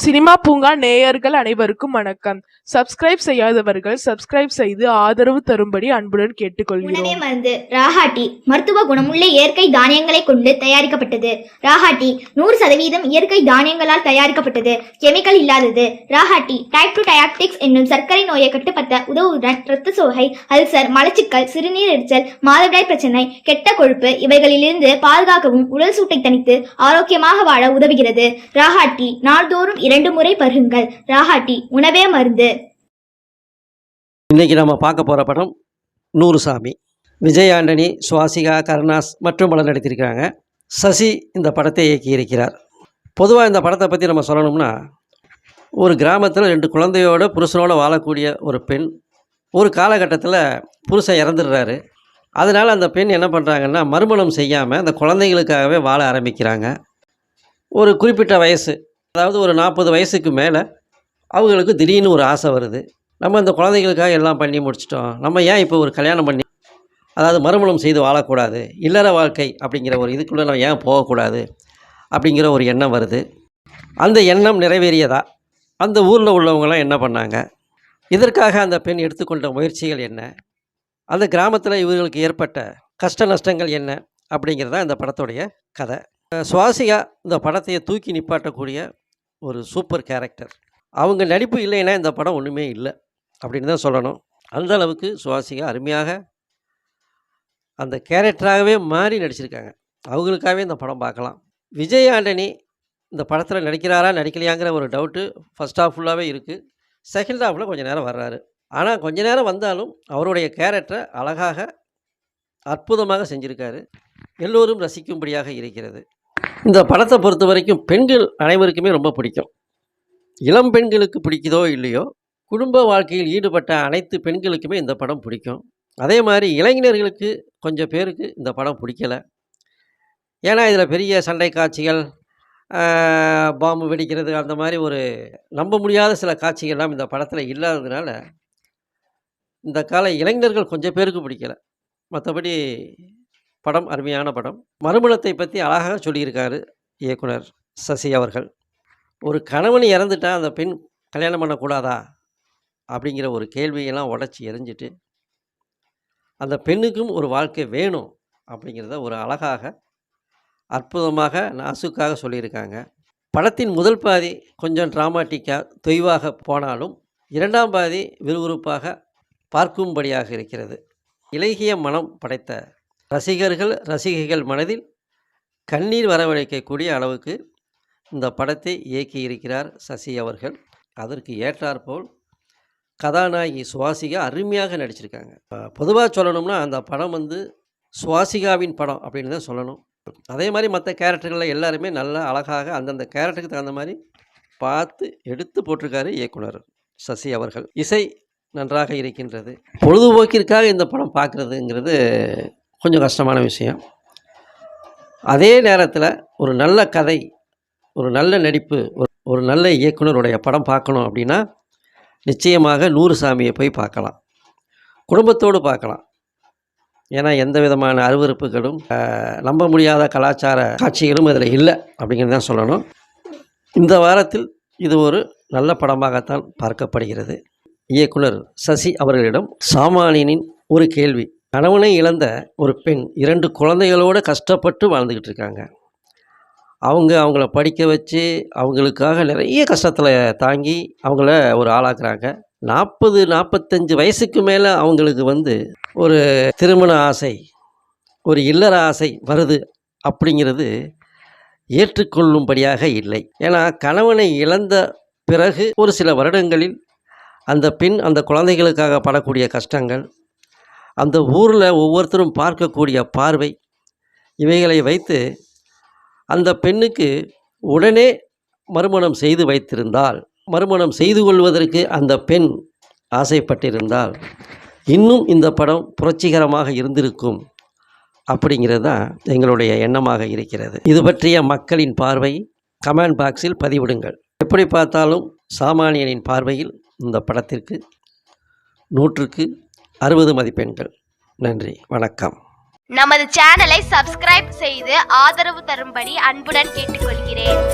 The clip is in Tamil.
சினிமா பூங்கா நேயர்கள் அனைவருக்கும் வணக்கம். சப்ஸ்கிரைப் செய்யாதவர்கள் சப்ஸ்கிரைப் செய்து ஆதரவு தரும்படி அன்புடன் கேட்டுக்கொள்கிறோம். உணவே மருந்து. ராஹாட்டி மருத்துவ குணமுள்ள இயற்கை தானியங்களை கொண்டு தயாரிக்கப்பட்டது. ராஹாட்டி 100% இயற்கை தானியங்களால் தயாரிக்கப்பட்டது, கெமிக்கல் இல்லாதது. ராஹாட்டி டைப் 2 டயாபெட்டிக்ஸ் என்னும் சர்க்கரை நோயை கட்டுப்படுத்த உதவுவதுடன் இரத்த சோகை, அல்சர், மலச்சிக்கல், சிறுநீர் எரிச்சல், மாதவிடாய் பிரச்சனை, கெட்ட கொழுப்பு இவைகளிலிருந்து பாதுகாக்கவும் உடல் சூட்டை தணித்து ஆரோக்கியமாக வாழ உதவுகிறது. ராஹாட்டி நாள்தோறும் 2 முறை பருகுங்கள். ராஹாட்டி உணவே மருந்து. இன்றைக்கி நம்ம பார்க்க போகிற படம் நூறுசாமி. விஜய் ஆண்டனி, சுவாசிகா, கருணாஸ் மற்றும் பலர் நடித்திருக்கிறாங்க. சசி இந்த படத்தை இயக்கியிருக்கிறார். பொதுவாக இந்த படத்தை பற்றி நம்ம சொல்லணும்னா, ஒரு கிராமத்தில் 2 குழந்தையோட புருஷனோடு வாழக்கூடிய ஒரு பெண் ஒரு காலகட்டத்தில் புருஷன் இறந்துடுறாரு. அதனால் அந்த பெண் என்ன பண்ணுறாங்கன்னா, மறுமணம் செய்யாமல் அந்த குழந்தைகளுக்காகவே வாழ ஆரம்பிக்கிறாங்க. ஒரு குறிப்பிட்ட வயசு, அதாவது ஒரு 40 வயசுக்கு மேலே அவங்களுக்கு திடீர்னு ஒரு ஆசை வருது. நம்ம இந்த குழந்தைகளுக்காக எல்லாம் பண்ணி முடிச்சிட்டோம், நம்ம ஏன் இப்போ ஒரு கல்யாணம் பண்ணி, அதாவது மறுமணம் செய்து வாழக்கூடாது, இல்லற வாழ்க்கை அப்படிங்கிற ஒரு இதுக்குள்ளே நம்ம ஏன் போகக்கூடாது அப்படிங்கிற ஒரு எண்ணம் வருது. அந்த எண்ணம் நிறைவேறியதா? அந்த ஊரில் உள்ளவங்களாம் என்ன பண்ணாங்க? இதற்காக அந்த பெண் எடுத்துக்கொண்ட முயற்சிகள் என்ன? அந்த கிராமத்தில் இவர்களுக்கு ஏற்பட்ட கஷ்ட நஷ்டங்கள் என்ன அப்படிங்கிறதான் இந்த படத்துடைய கதை. சுவாசிகா இந்த படத்தையே தூக்கி நிப்பாட்டக்கூடிய ஒரு சூப்பர் கேரக்டர். அவங்க நடிப்பு இல்லைன்னா இந்த படம் ஒன்றுமே இல்லை அப்படின்னு தான் சொல்லணும். அந்த அளவுக்கு சுவாசிகா அருமையாக அந்த கேரக்டராகவே மாறி நடிச்சிருக்காங்க. அவங்களுக்காகவே இந்த படம் பார்க்கலாம். விஜய் ஆண்டனி இந்த படத்தில் நடிக்கிறாரா நடிக்கலையாங்கிற ஒரு டவுட்டு ஃபஸ்ட் ஹாஃப் ஃபுல்லாகவே இருக்குது. செகண்ட் ஹாஃபில் கொஞ்சம் நேரம் வர்றாரு. ஆனால் கொஞ்ச நேரம் வந்தாலும் அவருடைய கேரக்டரை அழகாக அற்புதமாக செஞ்சுருக்காரு. எல்லோரும் ரசிக்கும்படியாக இருக்கிறது. இந்த படத்தை பொறுத்த வரைக்கும் பெண்கள் அனைவருக்குமே ரொம்ப பிடிக்கும். இளம் பெண்களுக்கு பிடிக்குதோ இல்லையோ, குடும்ப வாழ்க்கையில் ஈடுபட்ட அனைத்து பெண்களுக்குமே இந்த படம் பிடிக்கும். அதே மாதிரி இளைஞர்களுக்கு கொஞ்சம் பேருக்கு இந்த படம் பிடிக்கலை. ஏன்னா இதில் பெரிய சண்டை காட்சிகள், பாம்பு வெடிக்கிறது, அந்த மாதிரி ஒரு நம்ப முடியாத சில காட்சிகள்லாம் இந்த படத்தில் இல்லாததுனால இந்த கால இளைஞர்கள் கொஞ்சம் பேருக்கு பிடிக்கலை. மற்றபடி படம் அருமையான படம். மறுமணத்தை பற்றி அழகாக சொல்லியிருக்காரு இயக்குனர் சசி அவர்கள். ஒரு கணவன் இறந்துட்டா அந்த பெண் கல்யாணம் பண்ணக்கூடாதா அப்படிங்கிற ஒரு கேள்வியெல்லாம் உடச்சி எறிஞ்சிட்டு, அந்த பெண்ணுக்கும் ஒரு வாழ்க்கை வேணும் அப்படிங்கிறத ஒரு அழகாக அற்புதமாக நாசுக்காக சொல்லியிருக்காங்க. படத்தின் முதல் பாதி கொஞ்சம் ட்ராமாட்டிக்காக தொய்வாக போனாலும் 2ஆம் பாதி விறுவிறுப்பாக பார்க்கும்படியாக இருக்கிறது. இலகிய மனம் படைத்த ரசிகைகள் மனதில் கண்ணீர் வரவழைக்கக்கூடிய அளவுக்கு இந்த படத்தை இயக்கியிருக்கிறார் சசி அவர்கள். அதற்கு ஏற்றாற்போல் கதாநாயகி சுவாசிகா அருமையாக நடிச்சிருக்காங்க. பொதுவாக சொல்லணும்னா அந்த படம் சுவாசிகாவின் படம் அப்படின்னு தான் சொல்லணும். அதே மாதிரி மற்ற கேரக்டர்களில் எல்லாருமே நல்லா அழகாக அந்தந்த கேரக்டருக்கு தகுந்த மாதிரி பார்த்து எடுத்து போட்டிருக்காரு இயக்குனர் சசி அவர்கள். இசை நன்றாக இருக்கின்றது. பொழுதுபோக்கிற்காக இந்த படம் பார்க்குறதுங்கிறது கொஞ்சம் கஷ்டமான விஷயம். அதே நேரத்தில் ஒரு நல்ல கதை, ஒரு நல்ல நடிப்பு, ஒரு நல்ல இயக்குனருடைய படம் பார்க்கணும் அப்படின்னா நிச்சயமாக நூறுசாமியை போய் பார்க்கலாம். குடும்பத்தோடு பார்க்கலாம். ஏன்னா எந்த விதமான அருவருப்புகளும் நம்ப முடியாத கலாச்சார காட்சிகளும் இதில் இல்லை அப்படிங்கிறது தான் சொல்லணும். இந்த வாரத்தில் இது ஒரு நல்ல படமாகத்தான் பார்க்கப்படுகிறது. இயக்குனர் சசி அவர்களிடம் சாமானியனின் ஒரு கேள்வி. கணவனை இழந்த ஒரு பெண் 2 குழந்தைகளோடு கஷ்டப்பட்டு வாழ்ந்துக்கிட்டு இருக்காங்க. அவங்கள படிக்க வச்சு அவங்களுக்காக நிறைய கஷ்டத்தில் தாங்கி அவங்கள ஒரு ஆளாக்குறாங்க. 40-45 வயசுக்கு மேலே அவங்களுக்கு ஒரு திருமண ஆசை, ஒரு இல்லற ஆசை வருது அப்படிங்கிறது ஏற்றுக்கொள்ளும்படியாக இல்லை. ஏன்னா கணவனை இழந்த பிறகு ஒரு சில வருடங்களில் அந்த பெண் அந்த குழந்தைகளுக்காக படக்கூடிய கஷ்டங்கள், அந்த ஊரில் ஒவ்வொருத்தரும் பார்க்கக்கூடிய பார்வை, இவைகளை வைத்து அந்த பெண்ணுக்கு உடனே மறுமணம் செய்து வைத்திருந்தால், மறுமணம் செய்து கொள்வதற்கு அந்த பெண் ஆசைப்பட்டிருந்தால் இன்னும் இந்த படம் புரட்சிகரமாக இருந்திருக்கும் அப்படிங்கிறது தான் எங்களுடைய எண்ணமாக இருக்கிறது. இது பற்றிய மக்களின் பார்வை கமெண்ட் பாக்ஸில் பதிவிடுங்கள். எப்படி பார்த்தாலும் சாமானியனின் பார்வையில் இந்த படத்திற்கு 100க்கு 60 மதிப்பெண்கள். நன்றி, வணக்கம். நமது சேனலை சப்ஸ்கிரைப் செய்து ஆதரவு தரும்படி அன்புடன் கேட்டுக்கொள்கிறேன்.